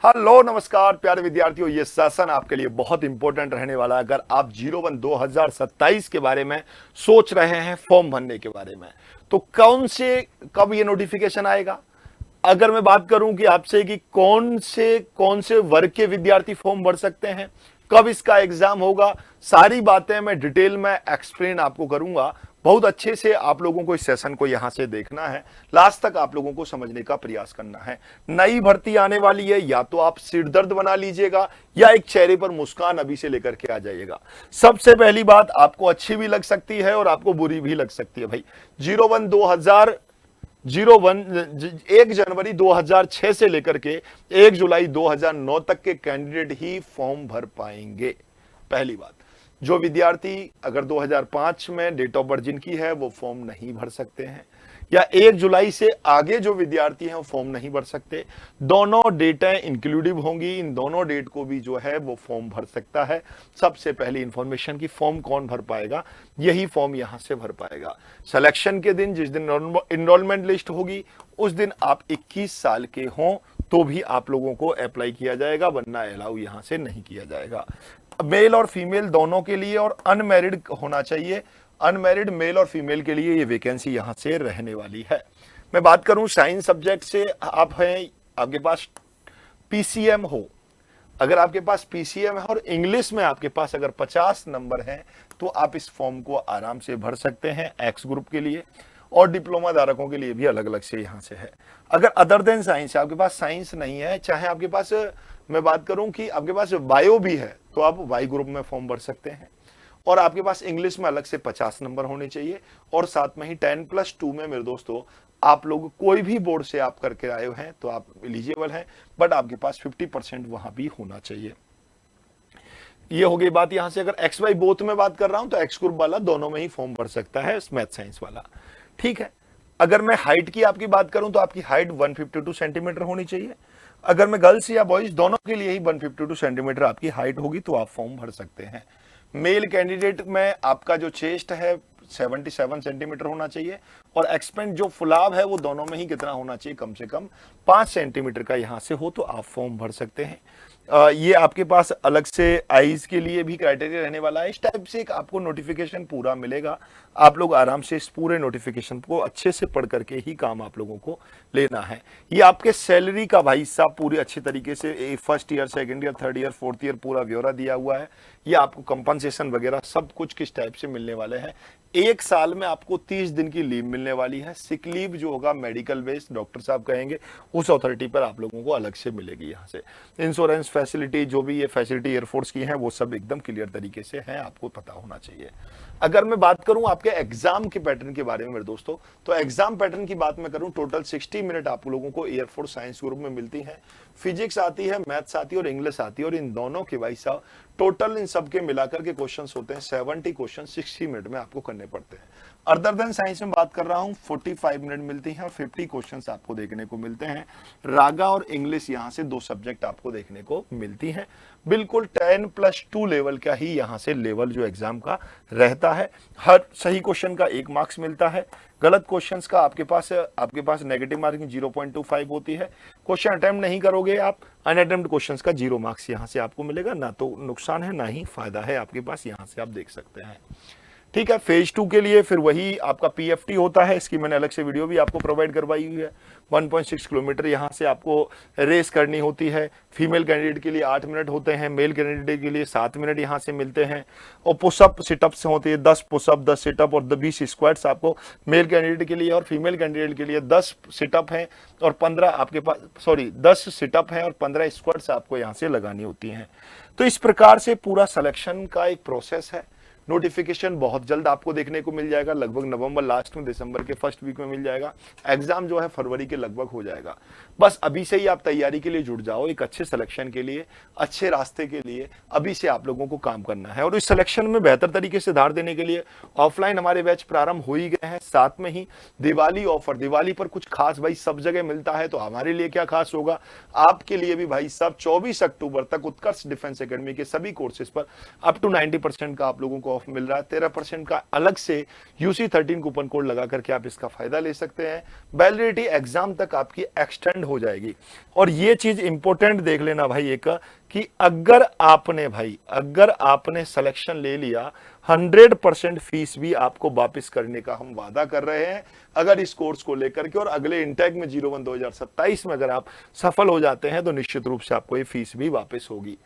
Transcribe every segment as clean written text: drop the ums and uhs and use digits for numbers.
Hello नमस्कार प्यारे विद्यार्थियों, ये सेशन आपके लिए बहुत इंपॉर्टेंट रहने वाला है। अगर आप 01 2027 के बारे में सोच रहे हैं, फॉर्म भरने के बारे में, तो कब ये नोटिफिकेशन आएगा। अगर मैं बात करूं कि आपसे कि कौन से वर्ग के विद्यार्थी फॉर्म भर सकते हैं, कब इसका एग्जाम होगा, सारी बातें मैं डिटेल में एक्सप्लेन आपको करूंगा। बहुत अच्छे से आप लोगों को इस सेशन को यहां से देखना है, लास्ट तक आप लोगों को समझने का प्रयास करना है। नई भर्ती आने वाली है, या तो आप सिर दर्द बना लीजिएगा या एक चेहरे पर मुस्कान अभी से लेकर के आ जाइएगा। सबसे पहली बात, आपको अच्छी भी लग सकती है और आपको बुरी भी लग सकती है। भाई 1 जनवरी 2006 से लेकर के 1 जुलाई 2009 तक के कैंडिडेट ही फॉर्म भर पाएंगे। पहली बात, जो विद्यार्थी अगर 2005 में डेट ऑफ बर्थ जिनकी है वो फॉर्म नहीं भर सकते हैं, या 1 जुलाई से आगे जो विद्यार्थी हैं वो फॉर्म नहीं भर सकते। दोनों डेटें इंक्लूडिव होंगी, इन दोनों डेट को भी जो है वो फॉर्म भर सकता है। सबसे पहली इंफॉर्मेशन की फॉर्म कौन भर पाएगा, यही फॉर्म यहां से भर पाएगा। सिलेक्शन के दिन, जिस दिन इनरोलमेंट लिस्ट होगी, उस दिन आप 21 साल के हों तो भी आप लोगों को अप्लाई किया जाएगा, वरना अलाउ यहां से नहीं किया जाएगा। मेल और फीमेल दोनों के लिए, और अनमैरिड होना चाहिए। अनमैरिड मेल और फीमेल के लिए ये वैकेंसी यहां से रहने वाली है। मैं बात करूं साइंस सब्जेक्ट से, आप हैं, आपके पास पीसीएम हो, अगर आपके पास पीसीएम है और इंग्लिश में आपके पास अगर 50 नंबर हैं, तो आप इस फॉर्म को आराम से भर सकते हैं एक्स ग्रुप के लिए, और डिप्लोमा धारकों के लिए भी अलग अलग से यहां से है। अगर अदर देन साइंस, आपके पास साइंस नहीं है, चाहे आपके पास, मैं बात करूं कि आपके पास बायो भी है, तो आप वाई ग्रुप में फॉर्म भर सकते हैं। और आपके पास इंग्लिश में अलग से 50 नंबर होने चाहिए, और साथ में ही 10+2 में मेरे दोस्तों, आप लोग कोई भी बोर्ड से आप करके आए हैं तो आप एलिजिबल हैं, बट आपके पास 50% वहां भी होना चाहिए। ये हो गई बात यहां से। अगर एक्स वाई बोथ में बात कर रहा हूं तो एक्स ग्रुप वाला दोनों में ही फॉर्म भर सकता है, मैथ साइंस वाला। ठीक है। अगर मैं हाइट की आपकी बात करूं तो आपकी हाइट 152 सेंटीमीटर होनी चाहिए। अगर मैं गर्ल्स या बॉयज दोनों के लिए ही 152 सेंटीमीटर आपकी हाइट होगी तो आप फॉर्म भर सकते हैं। मेल कैंडिडेट में आपका जो चेस्ट है 77 सेंटीमीटर होना चाहिए, और एक्सपेंड जो फुलाव है वो दोनों में ही कितना होना चाहिए, कम से कम 5 सेंटीमीटर का यहां से हो तो आप फॉर्म भर सकते हैं। ये आपके पास अलग से आईज के लिए भी क्राइटेरिया रहने वाला है। इस टाइप से एक आपको नोटिफिकेशन पूरा मिलेगा। आप लोग आराम से इस पूरे नोटिफिकेशन को अच्छे से पढ़ करके ही काम आप लोगों को लेना है। ये आपके सैलरी का भाई साहब पूरे अच्छे तरीके से first year, second year, third year, fourth year पूरा ब्यौरा दिया हुआ है। ये आपको कंपनसेशन वगैरह सब कुछ किस टाइप से मिलने वाले हैं। 1 साल में आपको 30 दिन की लीव मिलने वाली है। सिक लीव जो होगा मेडिकल बेस्ड, डॉक्टर साहब कहेंगे, उस अथॉरिटी पर आप लोगों को अलग से मिलेगी। यहाँ से इंश्योरेंस फैसिलिटी, जो भी ये फैसिलिटी एयरफोर्स की है, वो सब एकदम क्लियर तरीके से है, आपको पता होना चाहिए। अगर मैं बात करूं आपके एग्जाम के पैटर्न के बारे में मेरे दोस्तों, तो एग्जाम पैटर्न की बात मैं करूं, टोटल 60 मिनट आप लोगों को एयरफोर्स साइंस ग्रुप में मिलती है। फिजिक्स आती है, मैथ्स आती है और इंग्लिश आती है, और इन दोनों के भाई साहब टोटल इन सबके मिलाकर के क्वेश्चंस होते हैं 70 क्वेश्चन 60 मिनट में आपको करने पड़ते हैं। अदर देन साइंस में बात कर रहा हूं 45 मिनट मिलती हैं और 50 क्वेश्चंस आपको देखने को मिलते हैं। रागा और इंग्लिश यहां से 2 सब्जेक्ट आपको देखने को मिलती हैं। बिल्कुल 10+2 लेवल का ही यहां से लेवल जो एग्जाम का रहता है। हर सही क्वेश्चन का 1 मार्क्स मिलता है, गलत क्वेश्चंस का आपके पास नेगेटिव मार्किंग 0.25 होती है। क्वेश्चन अटेम्प्ट नहीं करोगे आप, अनअटेम्प्ट क्वेश्चंस का 0 मार्क्स यहां से आपको मिलेगा। ना तो नुकसान है ना ही फायदा है आपके पास, यहां से आप देख सकते हैं। ठीक है। फेज 2 के लिए फिर वही आपका पीएफटी होता है, इसकी मैंने अलग से वीडियो भी आपको प्रोवाइड करवाई हुई है। 1.6 किलोमीटर यहां से आपको रेस करनी होती है। फीमेल कैंडिडेट के लिए 8 मिनट होते हैं, मेल कैंडिडेट के लिए 7 मिनट यहां से मिलते हैं। और पुशअप सिटअप्स होती है, 10 पुशअप, 10 सिटअप और 20 स्क्वाट्स आपको मेल कैंडिडेट के लिए, और फीमेल कैंडिडेट के लिए 10 सिटअप हैं और 15 आपके पास 10 सिटअप हैं और 15 स्क्वाट्स आपको यहां से लगानी होती हैं। तो इस प्रकार से पूरा सिलेक्शन का एक प्रोसेस है। नोटिफिकेशन बहुत जल्द आपको देखने को मिल जाएगा, लगभग नवंबर लास्ट में, दिसंबर के फर्स्ट वीक में मिल जाएगा। एग्जाम जो है फरवरी के लगभग हो जाएगा। बस अभी से ही आप तैयारी के लिए जुट जाओ, एक अच्छे सिलेक्शन के लिए, अच्छे रास्ते के लिए अभी से आप लोगों को काम करना है। और इस सिलेक्शन में बेहतर तरीके से धार देने के लिए ऑफलाइन हमारे बैच प्रारंभ हो ही गए हैं। साथ में ही दिवाली ऑफर, दिवाली पर कुछ खास भाई सब जगह मिलता है, तो हमारे लिए क्या खास होगा, आपके लिए भी भाई साहब 24 अक्टूबर तक उत्कर्ष डिफेंस एकेडमी के सभी कोर्सेज पर अप टू 90% का आप लोगों को ऑफ मिल रहा है। 13% का अलग से UC13 कूपन कोड लगा करके आप इसका फायदा ले सकते हैं। वैलिडिटी एग्जाम तक आपकी एक्सटेंड हो जाएगी। और ये चीज इंपॉर्टेंट देख लेना भाई एक, कि अगर आपने सिलेक्शन ले लिया, 100% फीस भी आपको वापस करने का हम वादा कर रहे हैं अगर इस कोर्स को लेकर के। और अगले इंटेक में 01/2027 में अगर आप सफल हो जाते हैं तो निश्चित रूप से आपको ये फीस भी वापस होगी।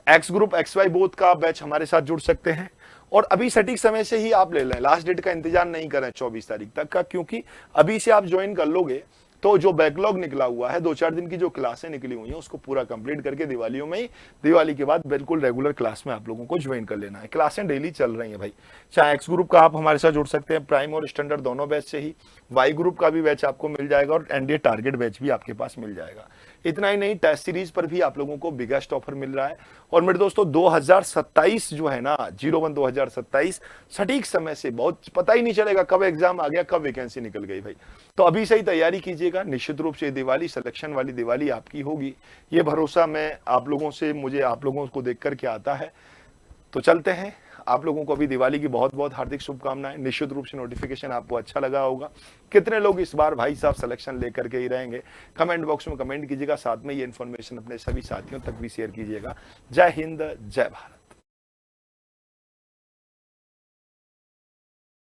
एक्स ग्रुप XY बोथ का बैच हमारे साथ जुड़ सकते हैं और अभी सटीक समय से ही आप ले लें, लास्ट डेट का इंतजार नहीं करें 24 तारीख तक का, क्योंकि अभी से आप ज्वाइन कर लोगे तो जो बैकलॉग निकला हुआ है, 2-4 दिन की जो क्लासें निकली हुई हैं उसको पूरा कंप्लीट करके दिवालियों में ही, दिवाली के बाद बिल्कुल रेगुलर क्लास में आप लोगों को ज्वाइन कर लेना है। क्लासें डेली चल रही हैं भाई। चाहे एक्स ग्रुप का आप हमारे साथ जुड़ सकते हैं, प्राइम और स्टैंडर्ड दोनों बैच से ही, वाई ग्रुप का भी बैच आपको मिल जाएगा और एनडीए टारगेट बैच भी आपके पास मिल जाएगा। इतना ही नहीं, टेस्ट सीरीज पर भी आप लोगों को बिगेस्ट ऑफर मिल रहा है। और मेरे दोस्तों 2027 जो है ना, 01/2027 सटीक समय से बहुत पता ही नहीं चलेगा कब एग्जाम आ गया, कब वैकेंसी निकल गई भाई। तो अभी से ही तैयारी कीजिएगा, निश्चित रूप से दिवाली सिलेक्शन वाली दिवाली आपकी होगी, ये भरोसा मैं आप लोगों से, मुझे आप लोगों को देख करके आता है। तो चलते हैं, आप लोगों को अभी दिवाली की बहुत बहुत हार्दिक शुभकामनाएं। निश्चित रूप से नोटिफिकेशन आपको अच्छा लगा होगा। कितने लोग इस बार भाई साहब सिलेक्शन लेकर के ही रहेंगे, कमेंट बॉक्स में कमेंट कीजिएगा। साथ में ये इन्फॉर्मेशन अपने सभी साथियों तक भी शेयर कीजिएगा। जय हिंद, जय भारत।